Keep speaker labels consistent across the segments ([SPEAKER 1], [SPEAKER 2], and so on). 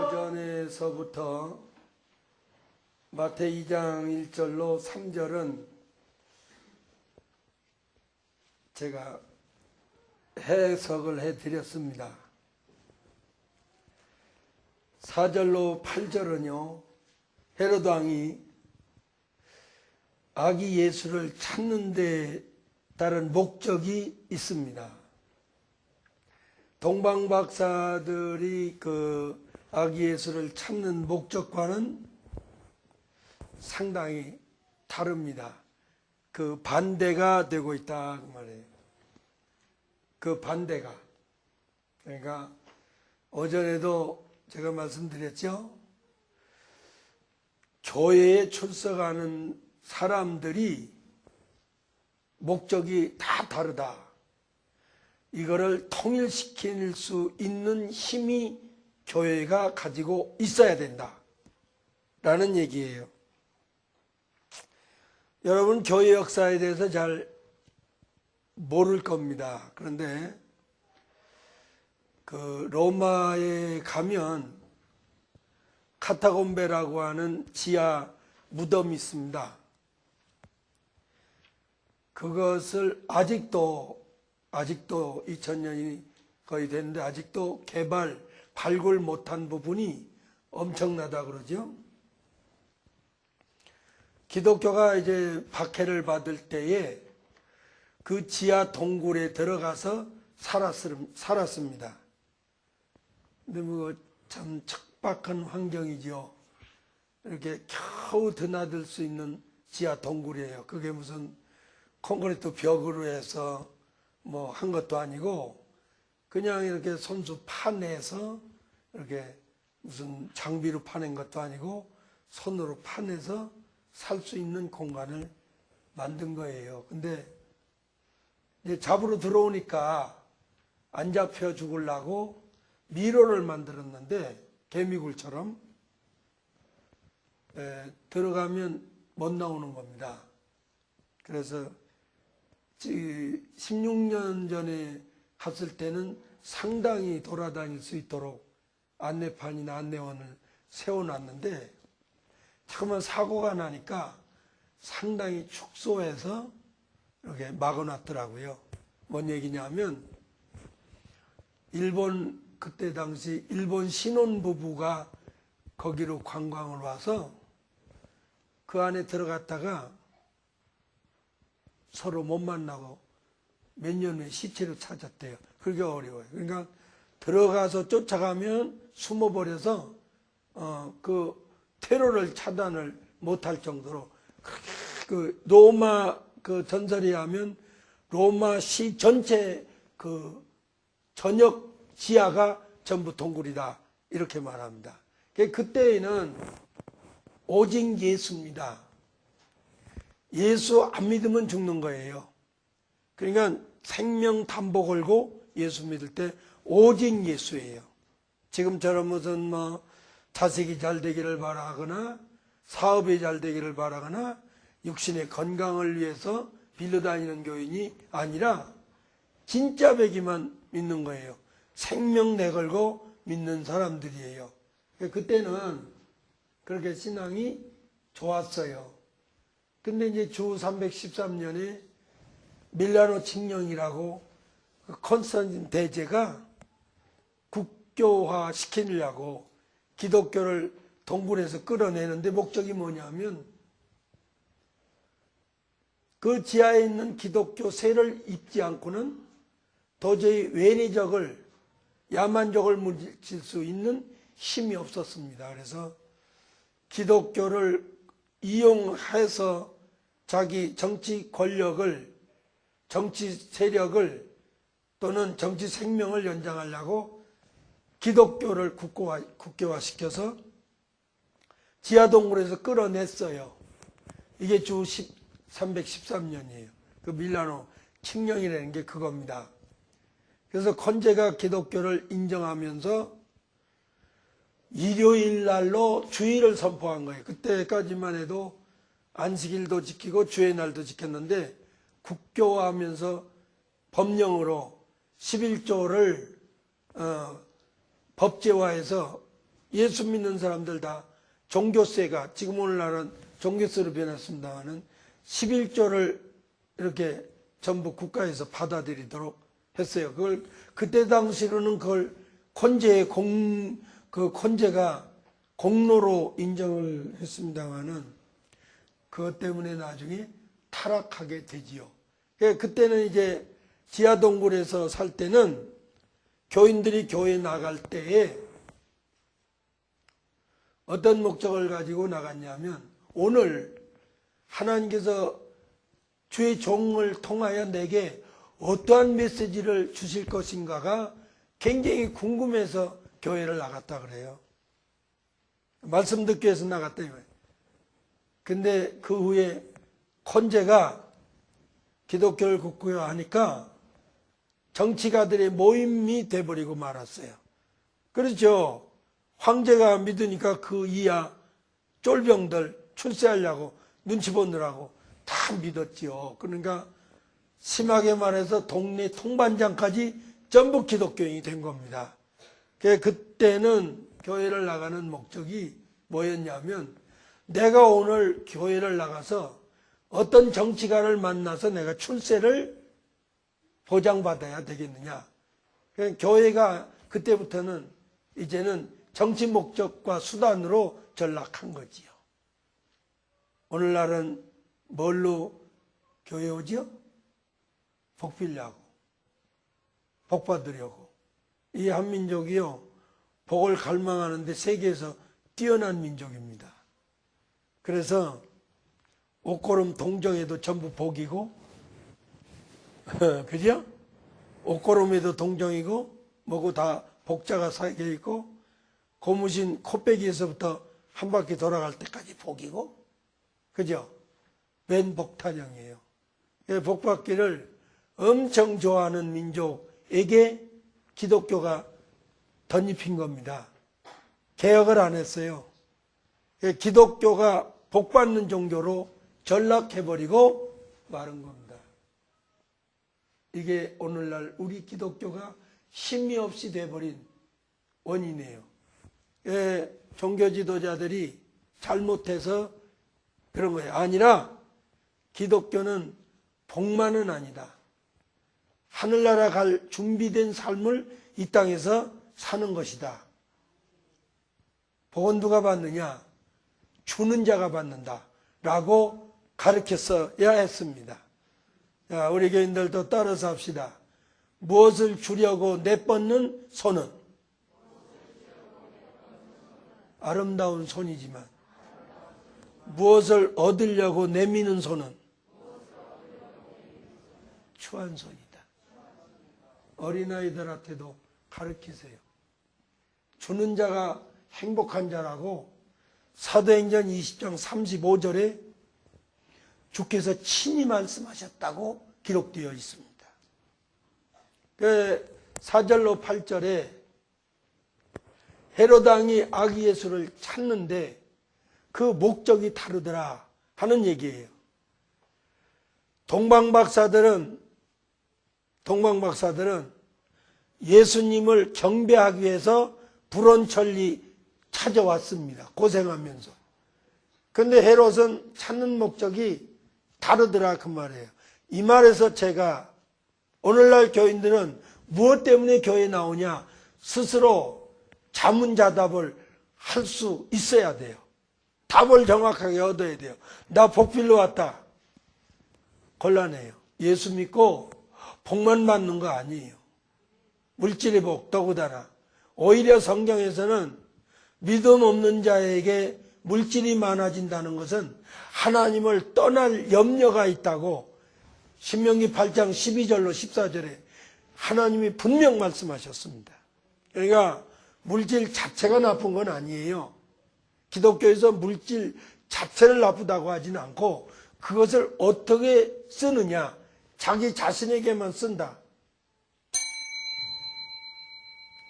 [SPEAKER 1] 오전에서부터 마태복음 2장 1절로 3절은 제가 해석을 해드렸습니다. 4절로 8절은요, 헤로드 왕이 아기 예수를 찾는 데 따른 목적이 있습니다. 동방박사들이 그 아기 예수를 찾는 목적과는 상당히 다릅니다. 그 반대가 되고 있다 그 말이에요. 그 반대가. 그러니까 오전에도 제가 말씀드렸죠. 교회에 출석하는 사람들이 목적이 다 다르다. 이거를 통일시킬 수 있는 힘이 교회가 가지고 있어야 된다 라는 얘기예요. 여러분 교회 역사에 대해서 잘 모를 겁니다. 그런데 그 로마에 가면 카타콤베라고 하는 지하 무덤이 있습니다. 그것을 아직도 2000년이 거의 됐는데 아직도 발굴 못한 부분이 엄청나다 그러죠. 기독교가 이제 박해를 받을 때에 그 지하 동굴에 들어가서 살았습니다. 근데 뭐 참 척박한 환경이죠. 이렇게 겨우 드나들 수 있는 지하 동굴이에요. 그게 무슨 콘크리트 벽으로 해서 뭐 한 것도 아니고 그냥 이렇게 손수 파내서 이렇게 무슨 장비로 파낸 것도 아니고 손으로 파내서 살 수 있는 공간을 만든 거예요. 근데 이제 잡으러 들어오니까 안 잡혀 죽으려고 미로를 만들었는데 개미굴처럼 들어가면 못 나오는 겁니다. 그래서 16년 전에 갔을 때는 상당히 돌아다닐 수 있도록 안내판이나 안내원을 세워놨는데 잠깐만 사고가 나니까 상당히 축소해서 이렇게 막아놨더라고요. 뭔 얘기냐면 그때 당시 일본 신혼부부가 거기로 관광을 와서 그 안에 들어갔다가 서로 못 만나고 몇 년 후에 시체를 찾았대요. 그게 어려워요. 그러니까 들어가서 쫓아가면 숨어버려서 그 테러를 차단을 못할 정도로 그 로마 그 전설에 하면 로마 시 전체 그 전역 지하가 전부 동굴이다 이렇게 말합니다. 그때에는 오직 예수입니다. 예수 안 믿으면 죽는 거예요. 그러니까 생명 담보 걸고 예수 믿을 때 오직 예수예요. 지금처럼 무슨 뭐 자식이 잘 되기를 바라거나 사업이 잘 되기를 바라거나 육신의 건강을 위해서 빌려다니는 교인이 아니라 진짜 배기만 믿는 거예요. 생명 내걸고 믿는 사람들이에요. 그때는 그렇게 신앙이 좋았어요. 근데 이제 주 313년에 밀라노 칙령이라고 콘스탄틴 대제가 국교화 시키려고 기독교를 동굴에서 끌어내는데 목적이 뭐냐면 그 지하에 있는 기독교 세를 입지 않고는 도저히 외래적을 야만적을 물리칠 수 있는 힘이 없었습니다. 그래서 기독교를 이용해서 자기 정치 권력을, 정치 세력을 또는 정치 생명을 연장하려고 기독교를 국교화시켜서 지하동굴에서 끌어냈어요. 이게 주 313년이에요. 그 밀라노 칙령이라는 게 그겁니다. 그래서 컨제가 기독교를 인정하면서 일요일 날로 주일을 선포한 거예요. 그때까지만 해도 안식일도 지키고 주의 날도 지켰는데 국교화하면서 법령으로 11조를 법제화해서 예수 믿는 사람들 다 종교세가, 지금 오늘날은 종교세로 변했습니다마는 11조를 이렇게 전부 국가에서 받아들이도록 했어요. 그걸 그때 당시로는 그걸 컨제의 그 컨제가 공로로 인정을 했습니다마는 그것 때문에 나중에 타락하게 되지요. 그때는 이제 지하 동굴에서 살 때는 교인들이 교회 나갈 때에 어떤 목적을 가지고 나갔냐면, 오늘 하나님께서 주의 종을 통하여 내게 어떠한 메시지를 주실 것인가가 굉장히 궁금해서 교회를 나갔다 그래요. 말씀 듣기 위해서 나갔다 이거예요. 근데 그 후에 컨제가 기독교를 국교화하니까 정치가들의 모임이 돼버리고 말았어요. 그렇죠. 황제가 믿으니까 그 이하 쫄병들 출세하려고 눈치 보느라고 다 믿었지요. 그러니까 심하게 말해서 동네 통반장까지 전부 기독교인이 된 겁니다. 그때는 교회를 나가는 목적이 뭐였냐면, 내가 오늘 교회를 나가서 어떤 정치가를 만나서 내가 출세를 보장받아야 되겠느냐. 교회가 그때부터는 이제는 정치 목적과 수단으로 전락한 거지요. 오늘날은 뭘로 교회 오지요? 복 빌려고, 복 받으려고. 이 한민족이요, 복을 갈망하는데 세계에서 뛰어난 민족입니다. 그래서 옷걸음 동정에도 전부 복이고, 그죠? 옷걸음에도 동정이고, 뭐고 다 복자가 새겨 있고, 고무신 코빼기에서부터 한 바퀴 돌아갈 때까지 복이고, 그죠? 맨 복탄형이에요. 복 받기를 엄청 좋아하는 민족에게 기독교가 덧입힌 겁니다. 개혁을 안 했어요. 기독교가 복 받는 종교로 전락해버리고 마른 겁니다. 이게 오늘날 우리 기독교가 힘이 없이 돼버린 원인이에요. 종교 지도자들이 잘못해서 그런 거예요. 아니라 기독교는 복만은 아니다. 하늘나라 갈 준비된 삶을 이 땅에서 사는 것이다. 복은 누가 받느냐? 주는 자가 받는다 라고 가르쳤어야 했습니다. 자, 우리 교인들도 따라서 합시다. 무엇을 주려고 내뻗는 손은 아름다운 손이지만, 무엇을 얻으려고 내미는 손은 추한 손이다. 어린아이들한테도 가르치세요. 주는 자가 행복한 자라고 사도행전 20장 35절에 주께서 친히 말씀하셨다고 기록되어 있습니다. 그 4절로 8절에 헤롯 왕이 아기 예수를 찾는데 그 목적이 다르더라 하는 얘기예요. 동방박사들은 예수님을 경배하기 위해서 불원천리 찾아왔습니다. 고생하면서. 근데 헤롯은 찾는 목적이 다르더라 그 말이에요. 이 말에서 제가 오늘날 교인들은 무엇 때문에 교회에 나오냐, 스스로 자문자답을 할 수 있어야 돼요. 답을 정확하게 얻어야 돼요. 나 복 빌러 왔다. 곤란해요. 예수 믿고 복만 받는 거 아니에요. 물질의 복 더구다나. 오히려 성경에서는 믿음 없는 자에게 물질이 많아진다는 것은 하나님을 떠날 염려가 있다고 신명기 8장 12절로 14절에 하나님이 분명 말씀하셨습니다. 그러니까 물질 자체가 나쁜 건 아니에요. 기독교에서 물질 자체를 나쁘다고 하지는 않고 그것을 어떻게 쓰느냐, 자기 자신에게만 쓴다.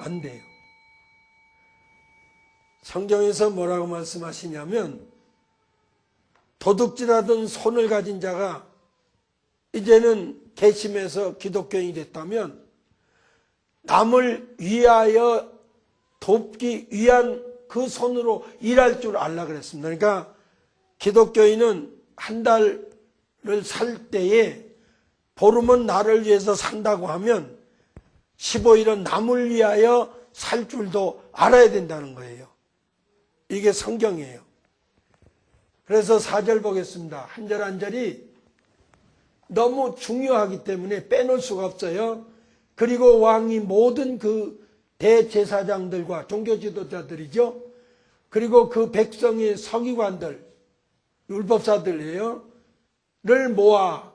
[SPEAKER 1] 안 돼요. 성경에서 뭐라고 말씀하시냐면 도둑질하던 손을 가진 자가 이제는 개심해서 기독교인이 됐다면 남을 위하여 돕기 위한 그 손으로 일할 줄 알라 그랬습니다. 그러니까 기독교인은 한 달을 살 때에 보름은 나를 위해서 산다고 하면 15일은 남을 위하여 살 줄도 알아야 된다는 거예요. 이게 성경이에요. 그래서 4절 보겠습니다. 한 절 한 절이 너무 중요하기 때문에 빼놓을 수가 없어요. 그리고 왕이 모든 그 대제사장들과 종교 지도자들이죠. 그리고 그 백성의 서기관들, 율법사들이에요. 를 모아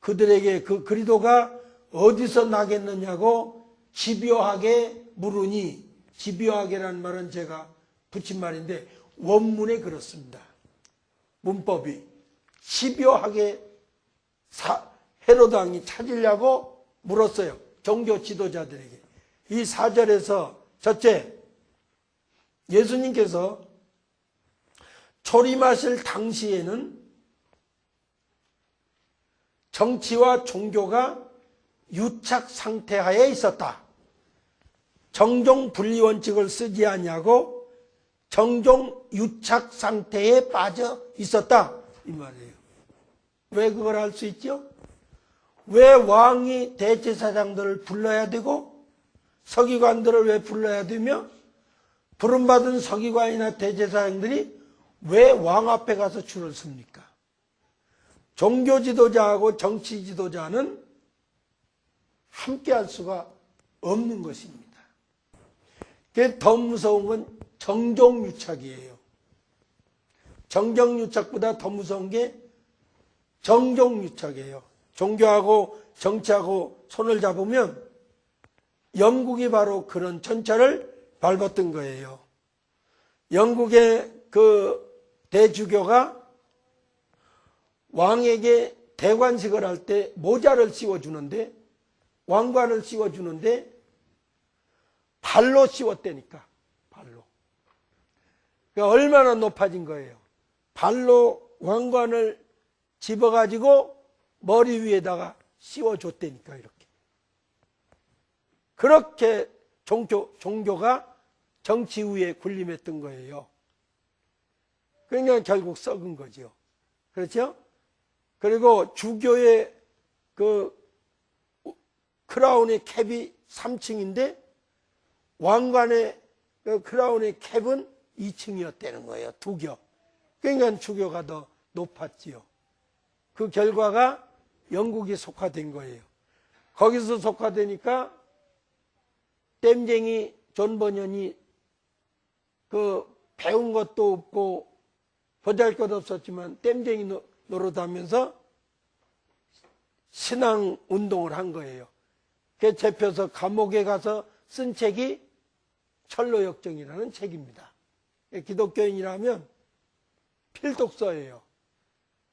[SPEAKER 1] 그들에게 그 그리도가 어디서 나겠느냐고 집요하게 물으니, 집요하게라는 말은 제가 붙인 말인데 원문에 그렇습니다. 문법이 집요하게 헤로드 왕이 찾으려고 물었어요. 종교 지도자들에게. 이 4절에서 첫째, 예수님께서 초림하실 당시에는 정치와 종교가 유착 상태하에 있었다. 정종 분리 원칙을 쓰지 않냐고 정종 유착 상태에 빠져 있었다. 이 말이에요. 왜 그걸 알 수 있죠? 왜 왕이 대제사장들을 불러야 되고 서기관들을 왜 불러야 되며 부름받은 서기관이나 대제사장들이 왜 왕 앞에 가서 줄을 섭니까? 종교 지도자하고 정치 지도자는 함께 할 수가 없는 것입니다. 그게 더 무서운 건 정종유착이에요. 정경유착보다 더 무서운 게 정종유착이에요. 종교하고 정치하고 손을 잡으면 영국이 바로 그런 천차를 밟았던 거예요. 영국의 그 대주교가 왕에게 대관식을 할 때 모자를 씌워주는데, 왕관을 씌워주는데 발로 씌웠다니까. 발로. 그러니까 얼마나 높아진 거예요. 발로 왕관을 집어가지고 머리 위에다가 씌워줬다니까. 이렇게. 그렇게 종교가 정치 위에 군림했던 거예요. 그러니까 결국 썩은 거죠. 그렇죠? 그리고 주교의 그 크라운의 캡이 3층인데 왕관의 그 크라운의 캡은 2층이었다는 거예요. 두 겹. 그러니까 주교가 더 높았지요. 그 결과가 영국이 속화된 거예요. 거기서 속화되니까 땜쟁이 존 버년이 그 배운 것도 없고 보잘것 없었지만 땜쟁이 노릇하면서 신앙 운동을 한 거예요. 그 잡혀서 감옥에 가서 쓴 책이 철로역정이라는 책입니다. 기독교인이라면 필독서예요.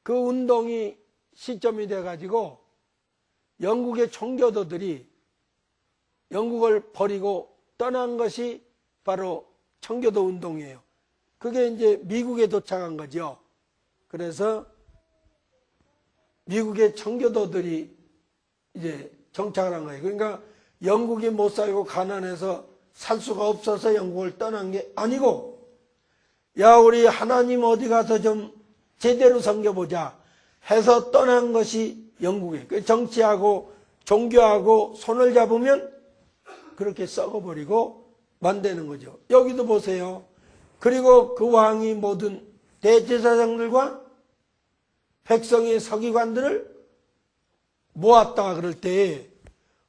[SPEAKER 1] 그 운동이 시점이 돼가지고 영국의 청교도들이 영국을 버리고 떠난 것이 바로 청교도 운동이에요. 그게 이제 미국에 도착한 거죠. 그래서 미국의 청교도들이 이제 정착을 한 거예요. 그러니까 영국이 못 살고 가난해서 살 수가 없어서 영국을 떠난 게 아니고, 야, 우리 하나님 어디 가서 좀 제대로 섬겨보자 해서 떠난 것이 영국이에요. 정치하고 종교하고 손을 잡으면 그렇게 썩어버리고 만드는 거죠. 여기도 보세요. 그리고 그 왕이 모든 대제사장들과 백성의 서기관들을 모았다 그럴 때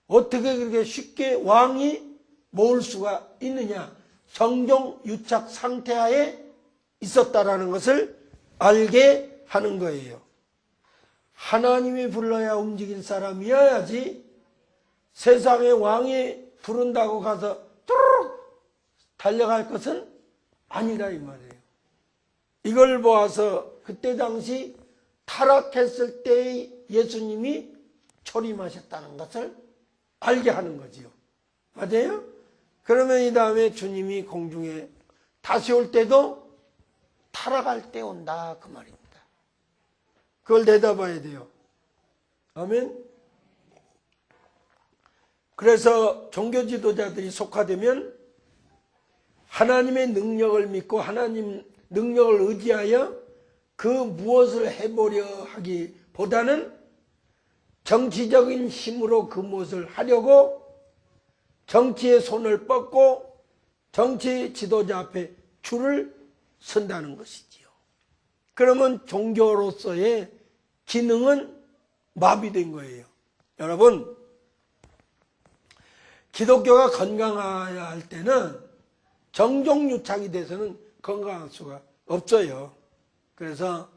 [SPEAKER 1] 어떻게 그렇게 쉽게 왕이 모을 수가 있느냐? 정종유착 상태하에 있었다라는 것을 알게 하는 거예요. 하나님이 불러야 움직일 사람이어야지 세상의 왕이 부른다고 가서 뚜룩 달려갈 것은 아니라 이 말이에요. 이걸 보아서 그때 당시 타락했을 때의 예수님이 초림하셨다는 것을 알게 하는 거지요. 맞아요? 그러면 이 다음에 주님이 공중에 다시 올 때도 타락할 때 온다 그 말입니다. 그걸 내다봐야 돼요. 아멘. 그래서 종교 지도자들이 속화되면 하나님의 능력을 믿고 하나님 능력을 의지하여 그 무엇을 해보려 하기보다는 정치적인 힘으로 그 무엇을 하려고 정치의 손을 뻗고 정치 지도자 앞에 줄을 선다는 것이지요. 그러면 종교로서의 기능은 마비된 거예요. 여러분, 기독교가 건강해야 할 때는 정종유착이 돼서는 건강할 수가 없어요. 그래서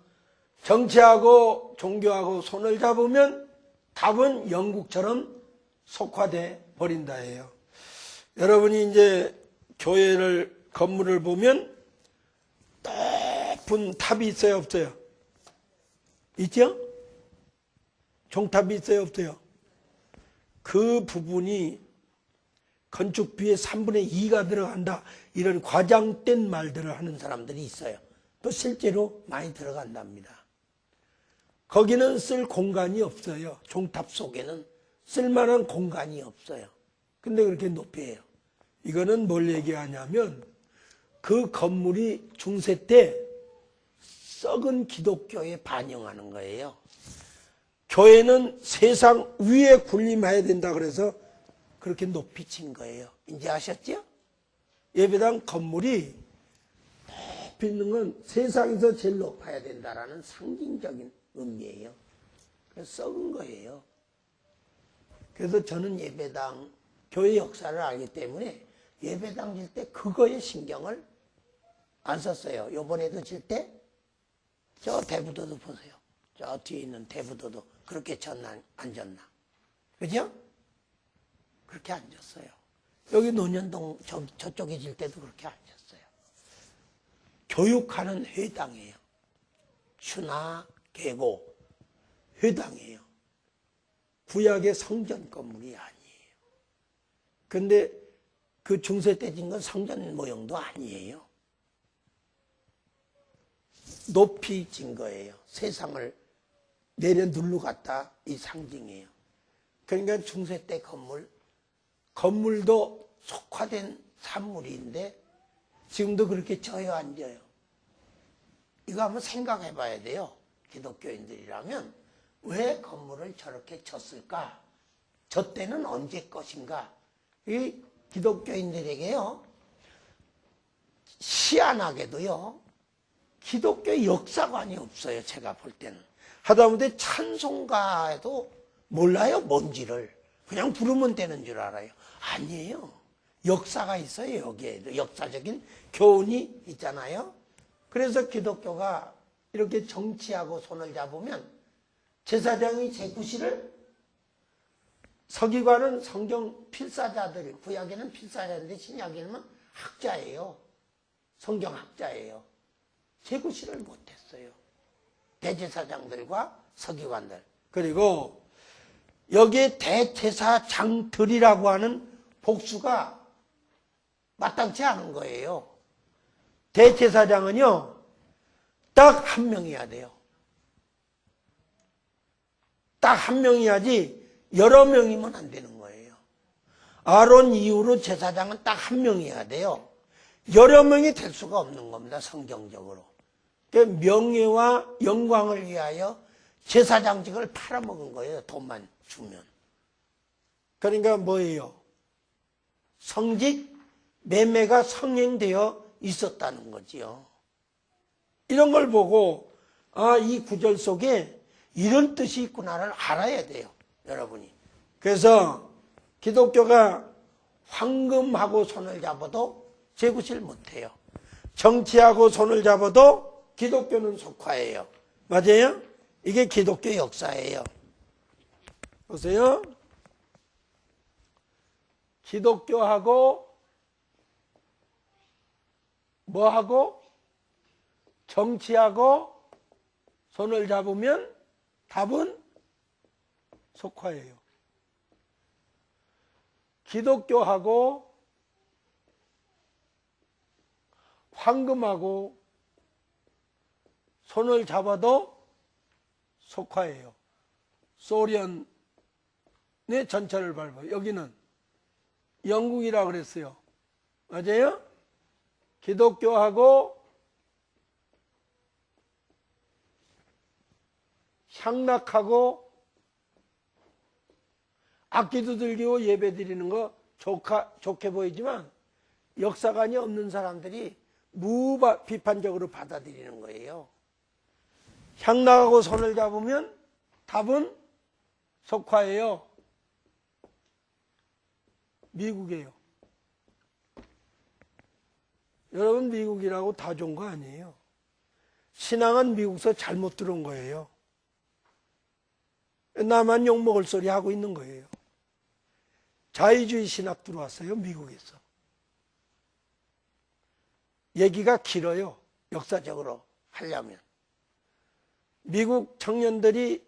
[SPEAKER 1] 정치하고 종교하고 손을 잡으면 답은 영국처럼 속화돼 버린다예요. 여러분이 이제 교회를 건물을 보면 높은 탑이 있어요, 없어요? 있죠? 종탑이 있어요, 없어요? 그 부분이 건축비의 3분의 2가 들어간다, 이런 과장된 말들을 하는 사람들이 있어요. 또 실제로 많이 들어간답니다. 거기는 쓸 공간이 없어요. 종탑 속에는 쓸만한 공간이 없어요. 근데 그렇게 높이 해요. 이거는 뭘 얘기하냐면 그 건물이 중세 때 썩은 기독교에 반영하는 거예요. 교회는 세상 위에 군림해야 된다 그래서 그렇게 높이 친 거예요. 이제 아셨죠? 예배당 건물이 높이 있는 건 세상에서 제일 높아야 된다라는 상징적인 의미예요. 그래서 썩은 거예요. 그래서 저는 예배당, 교회 역사를 알기 때문에 예배당 질 때 그거에 신경을 안 썼어요. 요번에도 질 때 저 대부도도 보세요. 저 뒤에 있는 대부도도 그렇게 앉았나. 그죠? 그렇게 앉았어요. 여기 논현동 저쪽에 질 때도 그렇게 앉았어요. 교육하는 회당이에요. 추나 계고 회당이에요. 구약의 성전 건물이 아니에요. 근데 그 중세 때 진 건 성전 모형도 아니에요. 높이 진 거예요. 세상을 내려 눌러 갔다 이 상징이에요. 그러니까 중세 때 건물도 속화된 산물인데 지금도 그렇게 져여 앉아요. 이거 한번 생각해 봐야 돼요. 기독교인들이라면 왜 건물을 저렇게 졌을까? 저 때는 언제 것인가? 이 기독교인들에게요, 희한하게도요, 기독교 역사관이 없어요. 제가 볼 때는. 하다못해 찬송가에도 몰라요, 뭔지를. 그냥 부르면 되는 줄 알아요. 아니에요. 역사가 있어요. 여기에도 역사적인 교훈이 있잖아요. 그래서 기독교가 이렇게 정치하고 손을 잡으면 제사장이 제9시를, 서기관은 성경 필사자들, 구약에는 필사자인데 신약에는 학자예요. 성경 학자예요. 제9시를 못했어요. 대제사장들과 서기관들. 그리고 여기에 대제사장들이라고 하는 복수가 마땅치 않은 거예요. 대제사장은요, 딱 한 명이어야 돼요. 딱 한 명이야지 여러 명이면 안 되는 거예요. 아론 이후로 제사장은 딱 한 명이어야 돼요. 여러 명이 될 수가 없는 겁니다. 성경적으로. 명예와 영광을 위하여 제사장직을 팔아먹은 거예요. 돈만 주면. 그러니까 뭐예요? 성직 매매가 성행되어 있었다는 거지요. 이런 걸 보고 이 구절 속에 이런 뜻이 있구나를 알아야 돼요. 여러분이. 그래서 기독교가 황금하고 손을 잡아도 제9시를 못해요. 정치하고 손을 잡아도 기독교는 속화예요. 맞아요? 이게 기독교 역사예요. 보세요. 기독교하고 뭐하고 정치하고 손을 잡으면 답은 속화예요. 기독교하고 황금하고 손을 잡아도 속화예요. 소련의 전철을 밟아요. 여기는 영국이라고 그랬어요. 맞아요? 기독교하고 향락하고 악기도 들고 예배 드리는 거 좋게 보이지만 역사관이 없는 사람들이 무비판적으로 받아들이는 거예요. 향락하고 손을 잡으면 답은 속화예요. 미국이에요. 여러분, 미국이라고 다 좋은 거 아니에요. 신앙은 미국에서 잘못 들어온 거예요. 나만 욕먹을 소리 하고 있는 거예요. 자유주의 신학 들어왔어요, 미국에서. 얘기가 길어요, 역사적으로 하려면. 미국 청년들이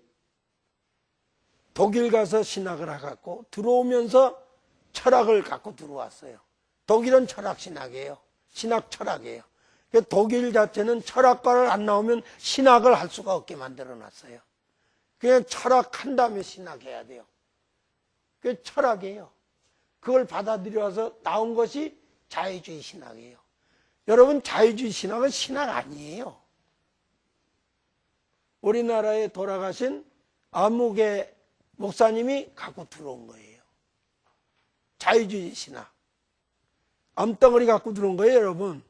[SPEAKER 1] 독일 가서 신학을 해갖고 들어오면서 철학을 갖고 들어왔어요. 독일은 철학 신학이에요. 신학 철학이에요. 독일 자체는 철학과를 안 나오면 신학을 할 수가 없게 만들어놨어요. 그냥 철학한 다음에 신학해야 돼요. 그게 철학이에요. 그걸 받아들여서 나온 것이 자유주의 신학이에요. 여러분, 자유주의 신학은 신학 아니에요. 우리나라에 돌아가신 안목의 목사님이 갖고 들어온 거예요. 자유주의 신학. 암덩어리 갖고 들어온 거예요, 여러분.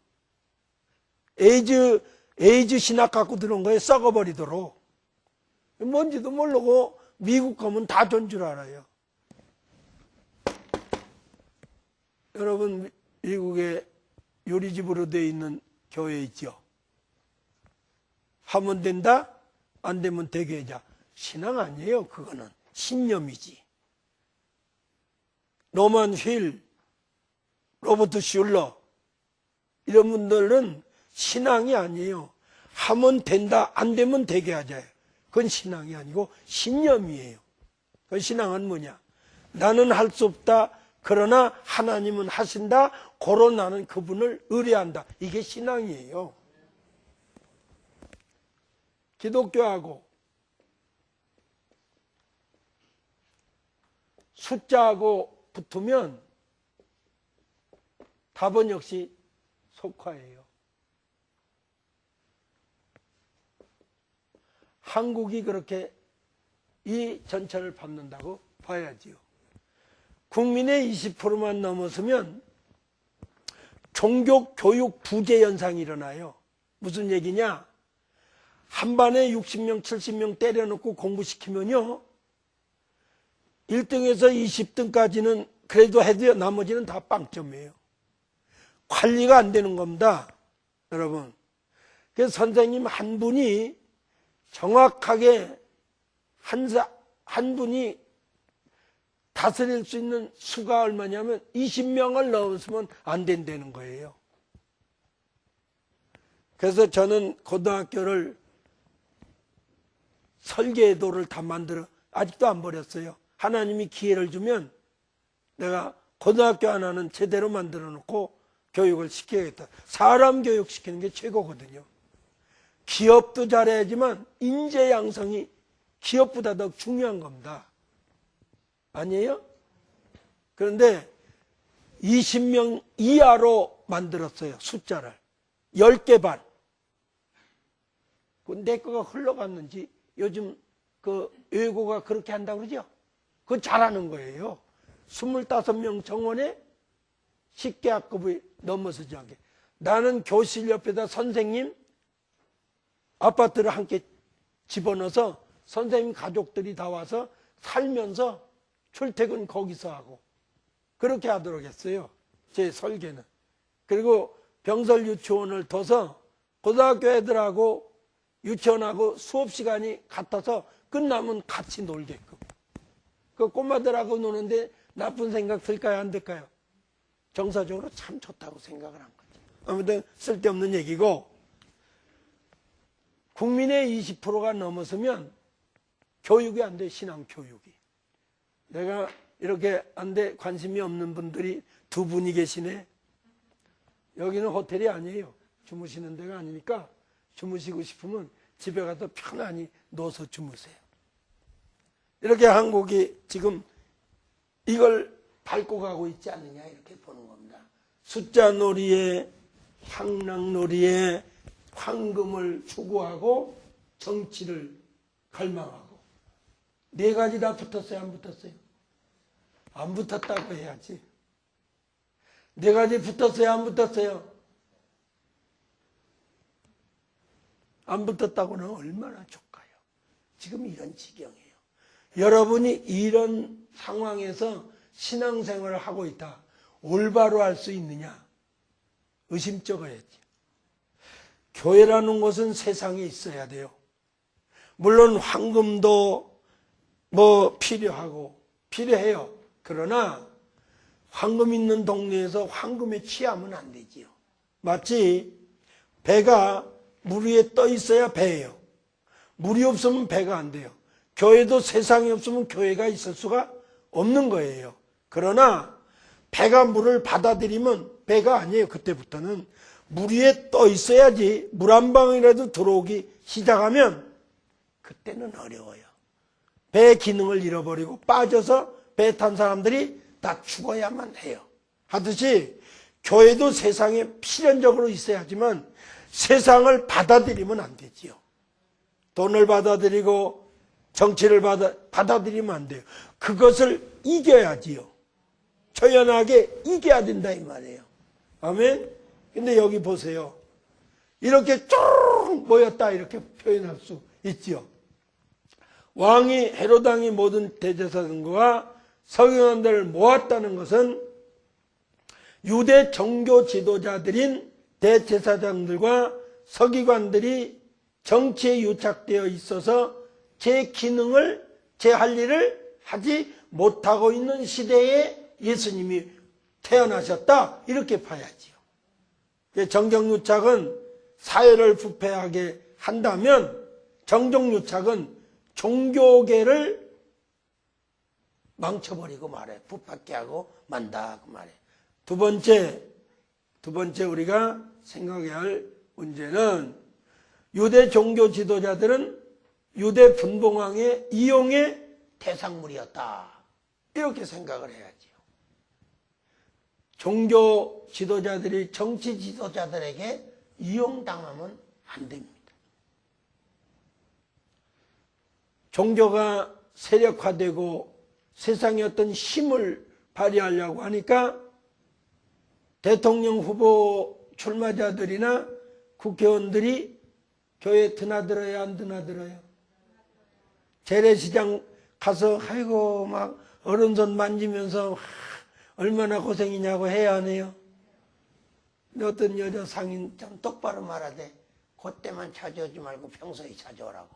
[SPEAKER 1] 에이즈 신학 갖고 들어온 거예요, 썩어버리도록. 뭔지도 모르고 미국 가면 다 전 줄 알아요. 여러분, 미국에 요리집으로 되어 있는 교회 있죠. 하면 된다, 안 되면 되게 하자. 신앙 아니에요, 그거는. 신념이지. 노만 휠, 로버트 슐러 이런 분들은 신앙이 아니에요. 하면 된다, 안 되면 되게 하자요. 그건 신앙이 아니고 신념이에요. 그 신앙은 뭐냐? 나는 할 수 없다, 그러나 하나님은 하신다, 고로 나는 그분을 의뢰한다. 이게 신앙이에요. 기독교하고 숫자하고 붙으면 답은 역시 속화예요. 한국이 그렇게 이 전철을 밟는다고 봐야지요. 국민의 20%만 넘어서면 종교교육 부재 현상이 일어나요. 무슨 얘기냐? 한 반에 60명, 70명 때려놓고 공부시키면요, 1등에서 20등까지는 그래도 해도요, 나머지는 다 빵점이에요. 관리가 안 되는 겁니다, 여러분. 그래서 선생님 한 분이 정확하게 한 분이 다스릴 수 있는 수가 얼마냐면 20명을 넣었으면 안 된다는 거예요. 그래서 저는 고등학교를 설계도를 다 만들어 아직도 안 버렸어요. 하나님이 기회를 주면 내가 고등학교 하나는 제대로 만들어 놓고 교육을 시켜야겠다. 사람 교육 시키는 게 최고거든요. 기업도 잘해야지만 인재 양성이 기업보다 더 중요한 겁니다. 아니에요? 그런데 20명 이하로 만들었어요, 숫자를. 10개 반. 내 거가 흘러갔는지 요즘 그 외고가 그렇게 한다고 그러죠? 그거 잘하는 거예요. 25명 정원에 10개 학급이 넘어서지 않게. 나는 교실 옆에다 선생님 아파트를 함께 집어넣어서 선생님 가족들이 다 와서 살면서 출퇴근 거기서 하고 그렇게 하도록 했어요, 제 설계는. 그리고 병설 유치원을 둬서 고등학교 애들하고 유치원하고 수업 시간이 같아서 끝나면 같이 놀게끔. 그 꼬마들하고 노는데 나쁜 생각 들까요, 안 들까요? 정서적으로 참 좋다고 생각을 한 거죠. 아무튼 쓸데없는 얘기고, 국민의 20%가 넘어서면 교육이 안 돼, 신앙 교육이. 내가 이렇게 안 돼, 관심이 없는 분들이 두 분이 계시네. 여기는 호텔이 아니에요. 주무시는 데가 아니니까 주무시고 싶으면 집에 가서 편안히 누워서 주무세요. 이렇게 한국이 지금 이걸 밟고 가고 있지 않느냐 이렇게 보는 겁니다. 숫자 놀이에 향락 놀이에 황금을 추구하고 정치를 갈망하고 네 가지 다 붙었어요? 안 붙었어요? 안 붙었다고 해야지. 네 가지 붙었어요? 안 붙었어요? 안 붙었다고는 얼마나 좋까요? 지금 이런 지경이에요. 여러분이 이런 상황에서 신앙생활을 하고 있다. 올바로 할 수 있느냐? 의심쩍어야지. 교회라는 곳은 세상에 있어야 돼요. 물론 황금도 필요해요. 그러나 황금 있는 동네에서 황금에 취하면 안 되지요. 마치 배가 물 위에 떠 있어야 배예요. 물이 없으면 배가 안 돼요. 교회도 세상이 없으면 교회가 있을 수가 없는 거예요. 그러나 배가 물을 받아들이면 배가 아니에요. 그때부터는 물 위에 떠 있어야지. 물 한 방울이라도 들어오기 시작하면 그때는 어려워요. 배의 기능을 잃어버리고 빠져서 배 탄 사람들이 다 죽어야만 해요. 하듯이 교회도 세상에 필연적으로 있어야지만 세상을 받아들이면 안 되지요. 돈을 받아들이고 정치를 받아들이면 안 돼요. 그것을 이겨야지요. 처연하게 이겨야 된다 이 말이에요. 아멘? 근데 여기 보세요. 이렇게 쭉 모였다 이렇게 표현할 수 있지요. 왕이 헤롯 왕이 모든 대제사장과 서기관들을 모았다는 것은 유대 종교 지도자들인 대제사장들과 서기관들이 정치에 유착되어 있어서 제 기능을 제 할 일을 하지 못하고 있는 시대에 예수님이 태어나셨다 이렇게 봐야지요. 정경유착은 사회를 부패하게 한다면 정종유착은 종교계를 망쳐버리고 말해. 부패하게 하고 만다 그 말해. 두 번째 우리가 생각해야 할 문제는 유대 종교 지도자들은 유대 분봉왕의 이용의 대상물이었다. 이렇게 생각을 해야지요. 종교 지도자들이 정치 지도자들에게 이용당하면 안 됩니다. 종교가 세력화되고 세상에 어떤 힘을 발휘하려고 하니까 대통령 후보 출마자들이나 국회의원들이 교회에 드나들어요, 안 드나들어요? 재래시장 가서 아이고 막 어른손 만지면서 얼마나 고생이냐고 해야 하네요. 근데 어떤 여자 상인 좀 똑바로 말하되 그때만 찾아오지 말고 평소에 찾아오라고.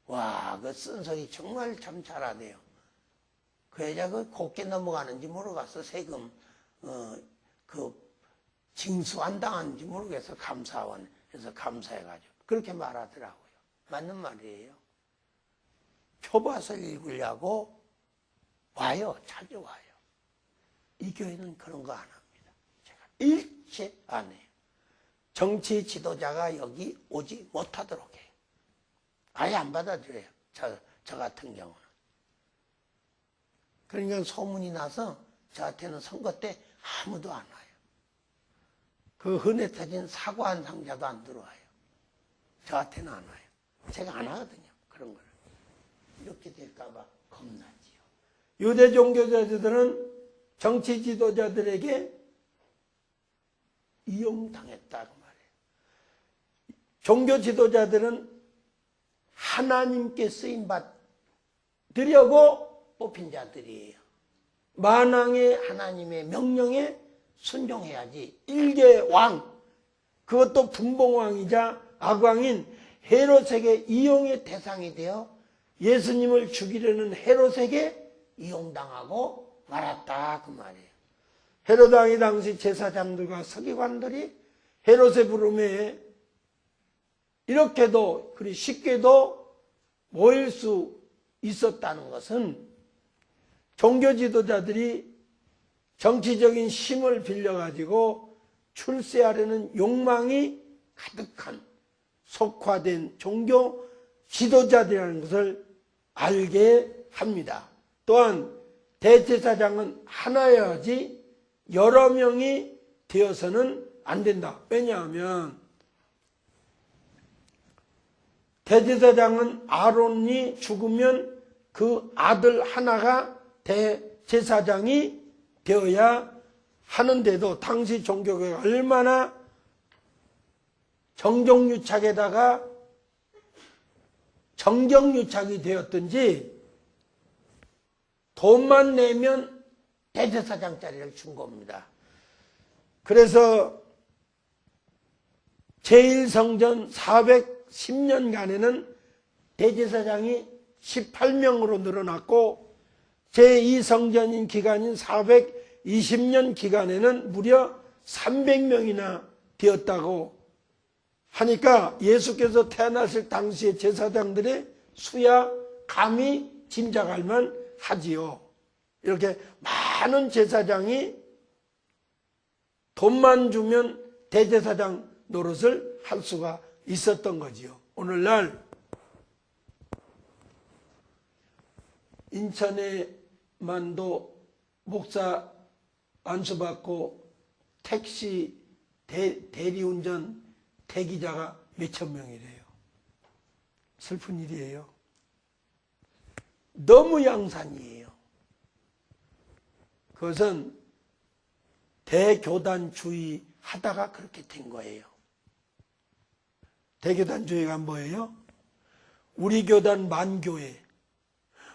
[SPEAKER 1] 와, 그 쓴소리 정말 참 잘하네요. 그 여자 그 곱게 넘어가는지 모르겠어. 세금 그 징수 안 당하는지 모르겠어. 감사원에서 감사해가지고 그렇게 말하더라고요. 맞는 말이에요. 표밭을 읽으려고 와요. 찾아와요. 이 교회는 그런 거 안 합니다. 제가 일체 안 해요. 정치 지도자가 여기 오지 못하도록 해요. 아예 안 받아들여요. 저 같은 경우는. 그러니까 소문이 나서 저한테는 선거 때 아무도 안 와요. 그 흔해 터진 사과 한 상자도 안 들어와요. 저한테는 안 와요. 제가 안 하거든요. 그런 걸. 이렇게 될까봐 겁나지요. 유대 종교자들은 정치 지도자들에게 이용당했다고 말해요. 종교 지도자들은 하나님께 쓰임 받으려고 뽑힌 자들이에요. 만왕의 하나님의 명령에 순종해야지. 일개 왕, 그것도 분봉왕이자 악왕인 헤롯에게 이용의 대상이 되어 예수님을 죽이려는 헤롯에게 이용당하고 말았다 그 말이에요. 헤롯 왕이 당시 제사장들과 서기관들이 헤롯의 부름에 이렇게도 그리 쉽게도 모일 수 있었다는 것은 종교 지도자들이 정치적인 힘을 빌려가지고 출세하려는 욕망이 가득한 속화된 종교 지도자들이라는 것을 알게 합니다. 또한 대제사장은 하나여야지 여러 명이 되어서는 안 된다. 왜냐하면 대제사장은 아론이 죽으면 그 아들 하나가 대제사장이 되어야 하는데도 당시 종교가 얼마나 정경유착에다가 정경유착이 되었든지 돈만 내면 대제사장 자리를 준 겁니다. 그래서 제1성전 410년간에는 대제사장이 18명으로 늘어났고 제2성전인 기간인 420년 기간에는 무려 300명이나 되었다고 하니까 예수께서 태어나실 당시의 제사장들의 수야 감히 짐작할 만 하지요. 이렇게 많은 제사장이 돈만 주면 대제사장 노릇을 할 수가 있었던 거지요. 오늘날 인천에만도 목사 안수받고 택시 대리운전 대기자가 몇천 명이래요. 슬픈 일이에요. 너무 양산이에요. 그것은 대교단주의 하다가 그렇게 된 거예요. 대교단주의가 뭐예요? 우리 교단 만교회,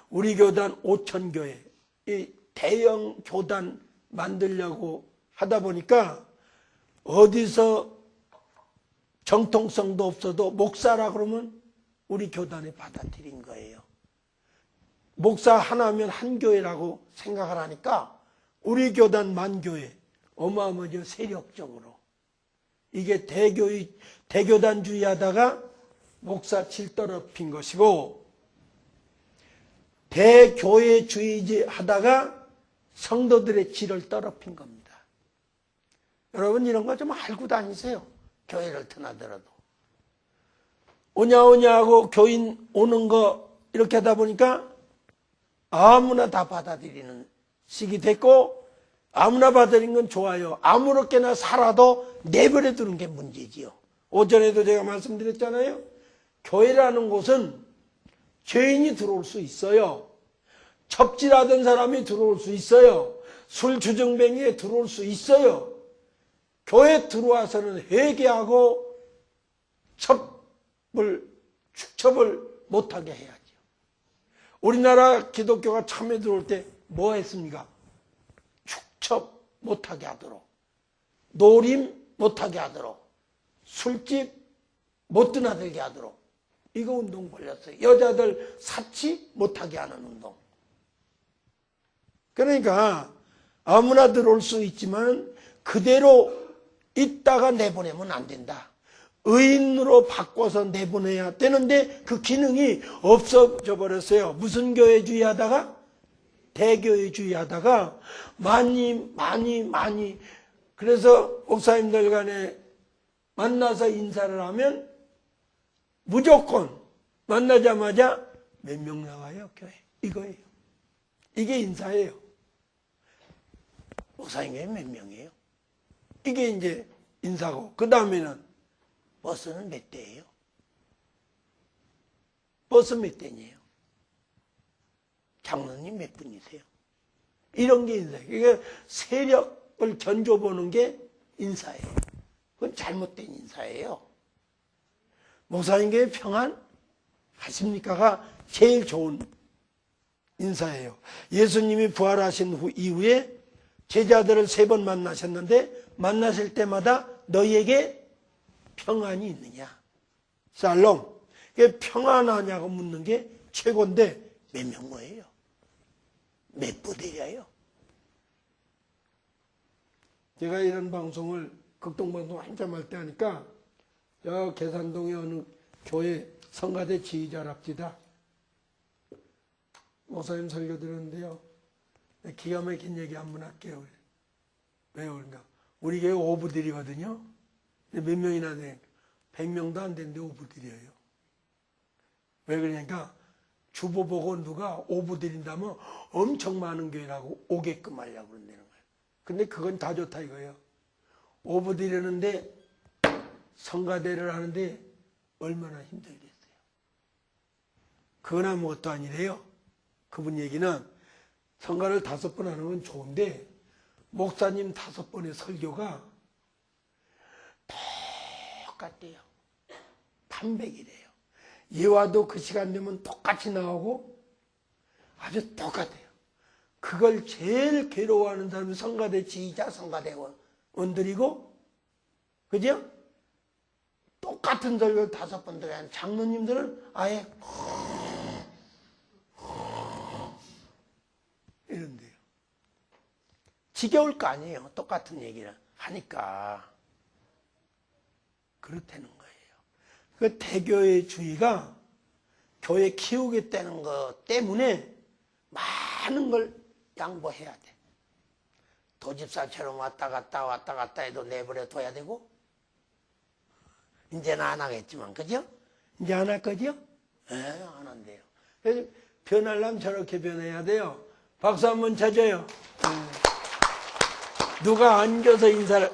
[SPEAKER 1] 우리 교단 5,000교회, 이 대형 교단 만들려고 하다 보니까 어디서 정통성도 없어도 목사라 그러면 우리 교단에 받아들인 거예요. 목사 하나면 한 교회라고 생각을 하니까 우리 교단 만교회 어마어마하게 세력적으로 이게 대교단주의 하다가 목사 질 더럽힌 것이고 대교회주의 하다가 성도들의 질을 더럽힌 겁니다. 여러분 이런 거 좀 알고 다니세요. 교회를 드나들어도. 오냐 하고 교인 오는 거 이렇게 하다 보니까 아무나 다 받아들이는 시기 됐고 아무나 받아들이는 건 좋아요. 아무렇게나 살아도 내버려 두는 게 문제지요. 오전에도 제가 말씀드렸잖아요. 교회라는 곳은 죄인이 들어올 수 있어요. 첩질하던 사람이 들어올 수 있어요. 술 주정뱅이에 들어올 수 있어요. 교회 들어와서는 회개하고 축첩을 못하게 해야죠. 우리나라 기독교가 처음에 들어올 때 뭐 했습니까? 축첩 못하게 하도록, 노림 못하게 하도록, 술집 못 드나들게 하도록 이거 운동 벌였어요. 여자들 사치 못하게 하는 운동. 그러니까 아무나 들어올 수 있지만 그대로 있다가 내보내면 안 된다. 의인으로 바꿔서 내보내야 되는데 그 기능이 없어져 버렸어요. 무슨 교회주의 하다가? 대교회주의 하다가 많이 그래서 목사님들 간에 만나서 인사를 하면 무조건 만나자마자 몇 명 나와요 교회 이거예요. 이게 인사예요. 목사님 교회 몇 명이에요? 이게 이제 인사고 그 다음에는 버스는 몇 대예요? 버스 몇 대니에요? 장로님 몇 분이세요? 이런 게 인사예요. 그러니까 세력을 견줘보는 게 인사예요. 그건 잘못된 인사예요. 목사님께 평안 하십니까가 제일 좋은 인사예요. 예수님이 부활하신 이후에 제자들을 3번 만나셨는데 만나실 때마다 너희에게 평안이 있느냐? 샬롬. 평안하냐고 묻는 게 최고인데 몇 명 뭐예요? 몇 부대예요? 제가 이런 방송을 극동방송 한참 할 때 하니까 저 계산동의 어느 교회 성가대 지휘자랍시다. 목사님 설교 들었는데요. 기가 막힌 얘기 한번 할게요. 왜요? 그러니까 우리 교회 오부들이거든요. 몇 명이나 돼? 100명도 안 되는데 오부들이에요. 왜 그러니까 주보 보고 누가 오부 드린다면 엄청 많은 교회라고 오게끔 하려고 그런다는 거예요. 근데 그건 다 좋다 이거예요. 오부 드리는데 성가대를 하는데 얼마나 힘들겠어요. 그건 아무것도 아니래요. 그분 얘기는 성가를 5번 하는 건 좋은데 목사님 5번의 설교가 똑같대요. 반백이래요. 예화도 그 시간 되면 똑같이 나오고 아주 똑같아요. 그걸 제일 괴로워하는 사람이 성가대 지휘자, 성가대 원들이고, 그죠? 똑같은 설교를 5번 들어야 하는 장로님들은 아예 이런데요. 지겨울 거 아니에요. 똑같은 얘기를 하니까. 그렇다는 거예요. 그 대교의 주의가 교회 키우겠다는 것 때문에 많은 걸 양보해야 돼. 도집사처럼 왔다 갔다 해도 내버려 둬야 되고, 이제는 안 하겠지만, 그죠? 이제 안 할 거죠? 안 한대요. 그래서 변하려면 저렇게 변해야 돼요. 박수 한번 쳐줘요. 누가 앉아서 인사를,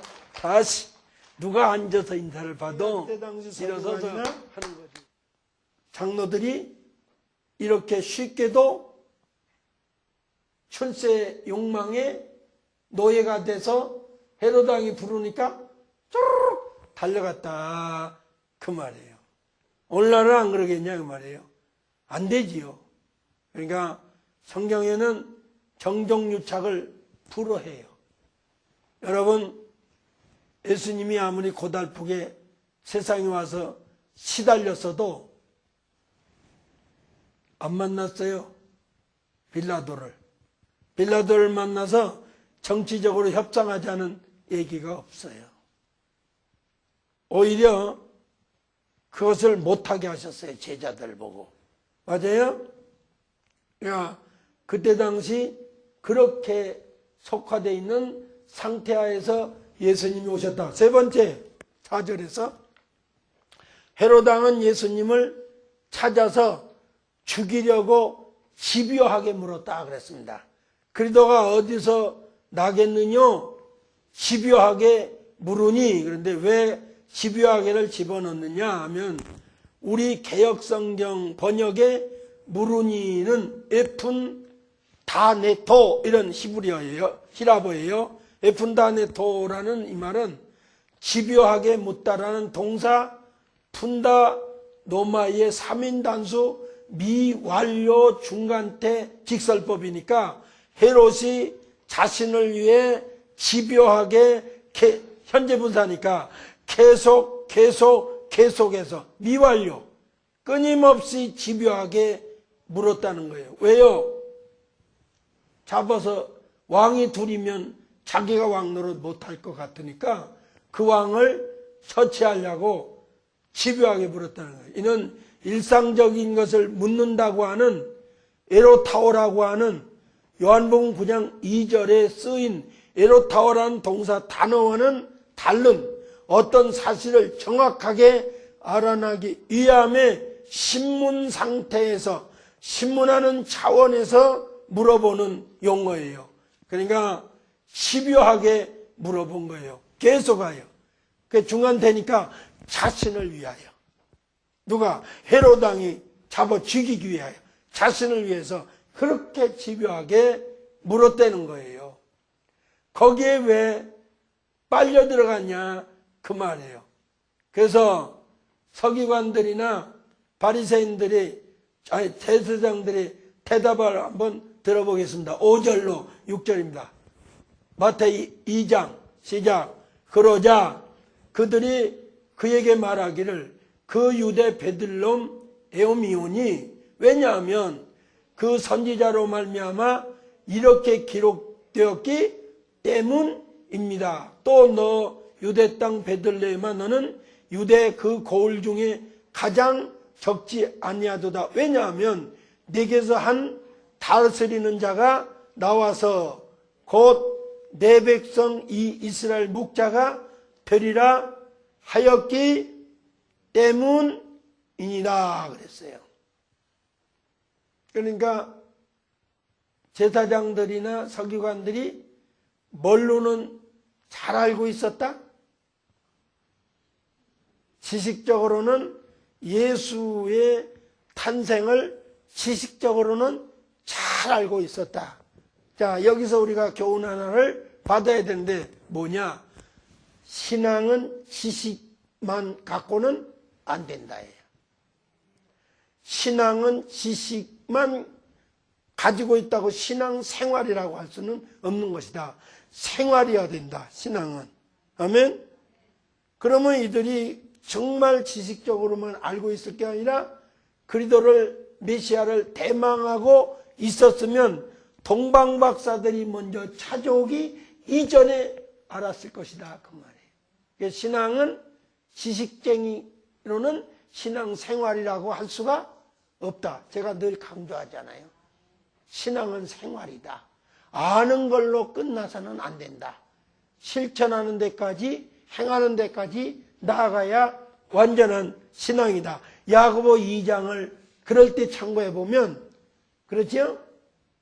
[SPEAKER 1] 누가 앉아서 인사를 봐도 일어서서 하는 거지. 장로들이 이렇게 쉽게도 출세 욕망에 노예가 돼서 헤로당이 부르니까 쪼르륵 달려갔다 그 말이에요. 오늘날은 안 그러겠냐 그 말이에요. 안 되지요. 그러니까 성경에는 정정유착을 불허해요. 여러분, 예수님이 아무리 고달프게 세상에 와서 시달렸어도 안 만났어요. 빌라도를 만나서 정치적으로 협상하자는 얘기가 없어요. 오히려 그것을 못하게 하셨어요. 제자들 보고. 맞아요? 야, 그때 당시 그렇게 속화되어 있는 상태하에서 예수님이 오셨다. 세 번째 4절에서 헤롯 왕은 예수님을 찾아서 죽이려고 집요하게 물었다 그랬습니다. 그리도가 어디서 나겠느냐? 집요하게 물으니. 그런데 왜 집요하게를 집어넣느냐 하면 우리 개역성경 번역에 물으니는 에푼 다네토 이런 히브리어예요. 히라보예요. 에푼 다네토라는 이 말은 집요하게 묻다라는 동사 푼다 노마의 3인 단수 미완료 중간태 직설법이니까 헤롯이 자신을 위해 집요하게 현재 분사니까 계속해서 미완료 끊임없이 집요하게 물었다는 거예요. 왜요? 잡아서 왕이 둘이면 자기가 왕 노릇 못할 것 같으니까 그 왕을 처치하려고 집요하게 물었다는 거예요. 이는 일상적인 것을 묻는다고 하는 에로타오라고 하는 요한복음 9장 2절에 쓰인 에로타오라는 동사 단어와는 다른 어떤 사실을 정확하게 알아내기 위함의 신문 상태에서 신문하는 차원에서 물어보는 용어예요. 그러니까 집요하게 물어본 거예요. 계속하여. 그 중간 되니까 자신을 위하여. 누가? 헤롯 왕이 잡아 죽이기 위하여. 자신을 위해서 그렇게 집요하게 물었다는 거예요. 거기에 왜 빨려 들어갔냐 그 말이에요. 그래서 서기관들이나 바리새인들이 대제사장들이 대답을 한번 들어보겠습니다. 5절로 6절입니다. 마태이 2장 시작. 그러자 그들이 그에게 말하기를 그 유대 베들레헴 에오미온이 왜냐하면 그 선지자로 말미암아 이렇게 기록되었기 때문입니다. 또 너 유대 땅 베들레헴아 너는 유대 그 고을 중에 가장 적지 아니하도다. 왜냐하면 네게서 한 다스리는 자가 나와서 곧 내 백성 이 이스라엘 목자가 되리라 하였기 때문이니라 그랬어요. 그러니까 제사장들이나 서기관들이 뭘로는 잘 알고 있었다? 지식적으로는 예수의 탄생을 지식적으로는 잘 알고 있었다. 자, 여기서 우리가 교훈 하나를 받아야 되는데 뭐냐? 신앙은 지식만 갖고는 안 된다예요. 신앙은 지식만 가지고 있다고 신앙 생활이라고 할 수는 없는 것이다. 생활이어야 된다, 신앙은. 아멘? 그러면 이들이 정말 지식적으로만 알고 있을 게 아니라 그리스도를 메시아를 대망하고 있었으면 동방박사들이 먼저 찾아오기 이전에 알았을 것이다 그 말이에요. 신앙은 지식쟁이로는 신앙생활이라고 할 수가 없다. 제가 늘 강조하잖아요. 신앙은 생활이다. 아는 걸로 끝나서는 안 된다. 실천하는 데까지, 행하는 데까지 나아가야 완전한 신앙이다. 야고보 2장을 그럴 때 참고해 보면, 그렇죠?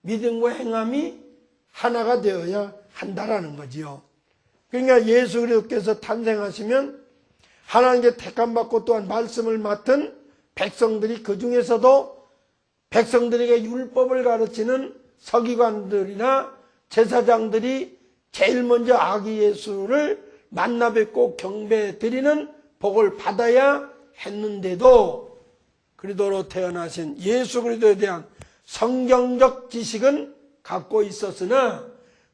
[SPEAKER 1] 믿음과 행함이 하나가 되어야 한다라는 거지요. 그러니까 예수 그리스도께서 탄생하시면 하나님께 택함받고 또한 말씀을 맡은 백성들이, 그 중에서도 백성들에게 율법을 가르치는 서기관들이나 제사장들이 제일 먼저 아기 예수를 만나 뵙고 경배 드리는 복을 받아야 했는데도 그리스도로 태어나신 예수 그리스도에 대한 성경적 지식은 갖고 있었으나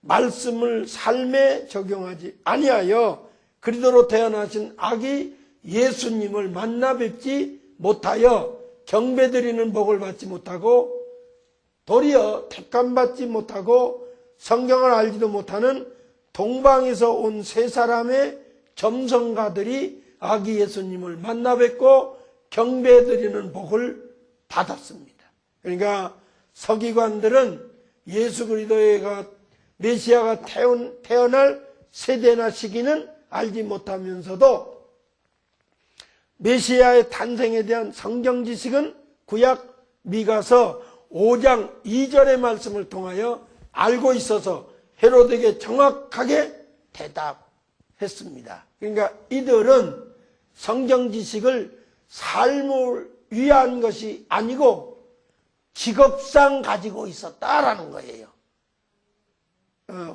[SPEAKER 1] 말씀을 삶에 적용하지 아니하여 그리스도로 태어나신 아기 예수님을 만나 뵙지 못하여 경배드리는 복을 받지 못하고 도리어 택함받지 못하고 성경을 알지도 못하는 동방에서 온 세 사람의 점성가들이 아기 예수님을 만나 뵙고 경배드리는 복을 받았습니다. 그러니까 서기관들은 예수 그리스도가 메시아가 태어날 세대나 시기는 알지 못하면서도 메시아의 탄생에 대한 성경 지식은 구약 미가서 5장 2절의 말씀을 통하여 알고 있어서 헤롯에게 정확하게 대답했습니다. 그러니까 이들은 성경 지식을 삶을 위한 것이 아니고 직업상 가지고 있었다라는 거예요.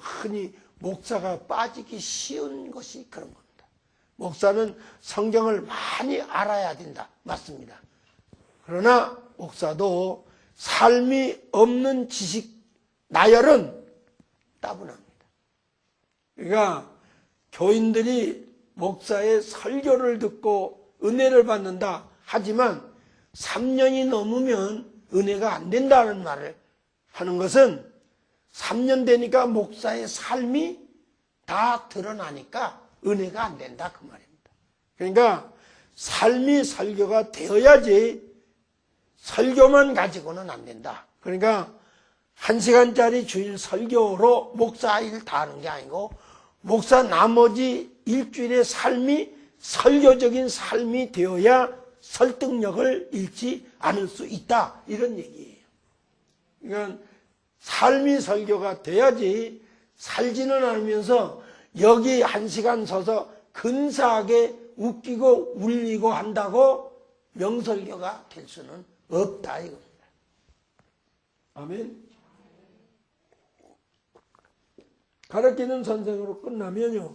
[SPEAKER 1] 흔히 목사가 빠지기 쉬운 것이 그런 겁니다. 목사는 성경을 많이 알아야 된다. 맞습니다. 그러나 목사도 삶이 없는 지식 나열은 따분합니다. 그러니까 교인들이 목사의 설교를 듣고 은혜를 받는다 하지만 3년이 넘으면 은혜가 안 된다는 말을 하는 것은 3년 되니까 목사의 삶이 다 드러나니까 은혜가 안 된다 그 말입니다. 그러니까 삶이 설교가 되어야지 설교만 가지고는 안 된다. 그러니까 1시간짜리 주일 설교로 목사 일 다 하는 게 아니고 목사 나머지 일주일의 삶이 설교적인 삶이 되어야 설득력을 잃지 않을 수 있다. 이런 얘기예요. 그러니까 삶이 설교가 돼야지 살지는 않으면서 여기 1시간 서서 근사하게 웃기고 울리고 한다고 명설교가 될 수는 없다 이겁니다. 아멘. 가르치는 선생으로 끝나면요,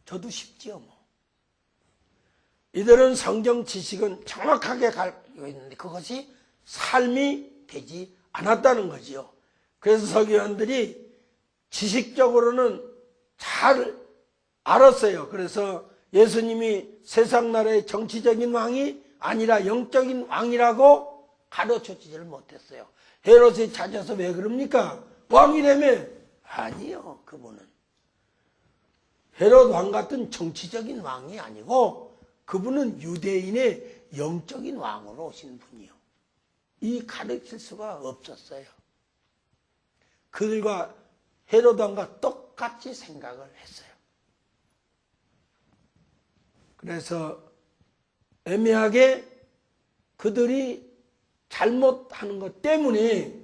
[SPEAKER 1] 저도 쉽지요 뭐. 이들은 성경 지식은 정확하게 가르치고 있는데 그것이 삶이 되지 않았다는 거지요. 그래서 서기관들이 지식적으로는 잘 알았어요. 그래서 예수님이 세상 나라의 정치적인 왕이 아니라 영적인 왕이라고 가르쳐주지를 못했어요. 헤롯이 찾아서 왜 그럽니까? 왕이라며? 아니요. 그분은 헤롯 왕 같은 정치적인 왕이 아니고 그분은 유대인의 영적인 왕으로 오신 분이요. 이 가르칠 수가 없었어요. 그들과 헤롯 왕과 똑같이 생각을 했어요. 그래서 애매하게 그들이 잘못하는 것 때문에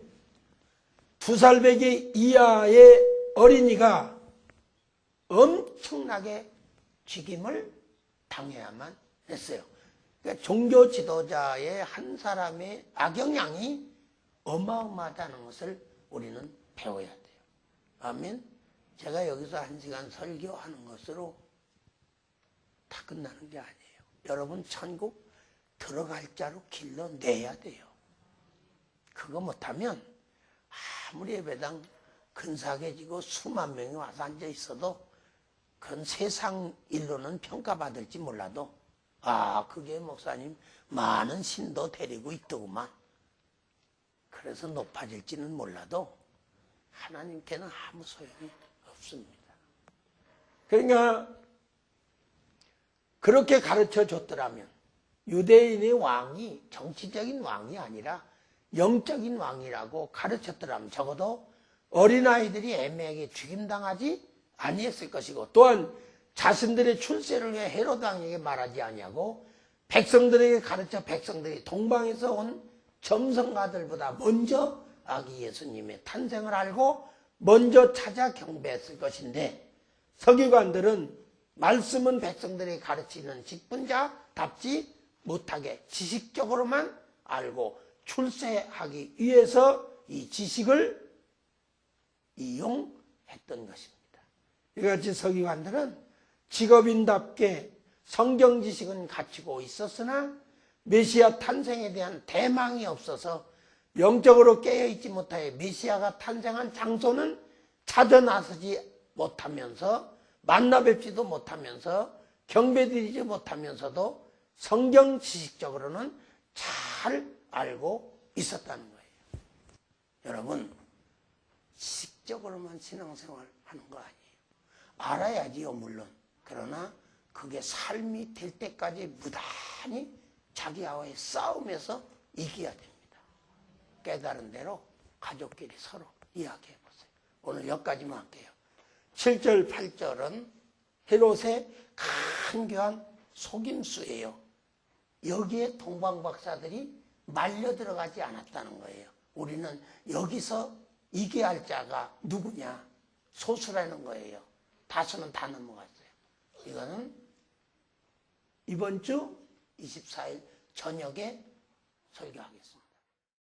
[SPEAKER 1] 2살배기 이하의 어린이가 엄청나게 죽임을 당해야만 했어요. 그러니까 종교 지도자의 한 사람의 악영향이 어마어마하다는 것을 우리는 배워야 돼요. 아멘. 제가 여기서 1시간 설교하는 것으로 다 끝나는 게 아니에요. 여러분 천국 들어갈 자로 길러내야 돼요. 그거 못하면 아무리 예배당 근사하게 지고 수만 명이 와서 앉아 있어도 그건 세상 일로는 평가받을지 몰라도 그게 목사님 많은 신도 데리고 있더구만. 그래서 높아질지는 몰라도 하나님께는 아무 소용이 없습니다. 그러니까 그렇게 가르쳐 줬더라면 유대인의 왕이 정치적인 왕이 아니라 영적인 왕이라고 가르쳤더라면 적어도 어린아이들이 애매하게 죽임당하지 아니했을 것이고, 또한 자신들의 출세를 위해 헤롯 왕에게 말하지 아니하고 백성들에게 가르쳐 백성들이 동방에서 온 점성가들보다 먼저 아기 예수님의 탄생을 알고 먼저 찾아 경배했을 것인데, 서기관들은 말씀은 백성들에게 가르치는 직분자답지 못하게 지식적으로만 알고 출세하기 위해서 이 지식을 이용했던 것입니다. 이같이 서기관들은 직업인답게 성경 지식은 갖추고 있었으나 메시아 탄생에 대한 대망이 없어서 영적으로 깨어있지 못하여 메시아가 탄생한 장소는 찾아 나서지 못하면서 만나 뵙지도 못하면서 경배드리지 못하면서도 성경 지식적으로는 잘 알고 있었다는 거예요. 여러분, 지식적으로만 신앙생활 하는 거 아니에요. 알아야지요, 물론. 그러나 그게 삶이 될 때까지 무단히 자기와의 싸움에서 이겨야 됩니다. 깨달은 대로 가족끼리 서로 이야기해 보세요. 오늘 여기까지만 할게요. 7절, 8절은 헤롯의 간교한 속임수예요. 여기에 동방박사들이 말려 들어가지 않았다는 거예요. 우리는 여기서 이겨야 할 자가 누구냐? 소수라는 거예요. 다수는 다 넘어갔어요. 이거는 이번 주 24일 저녁에 설교하겠습니다.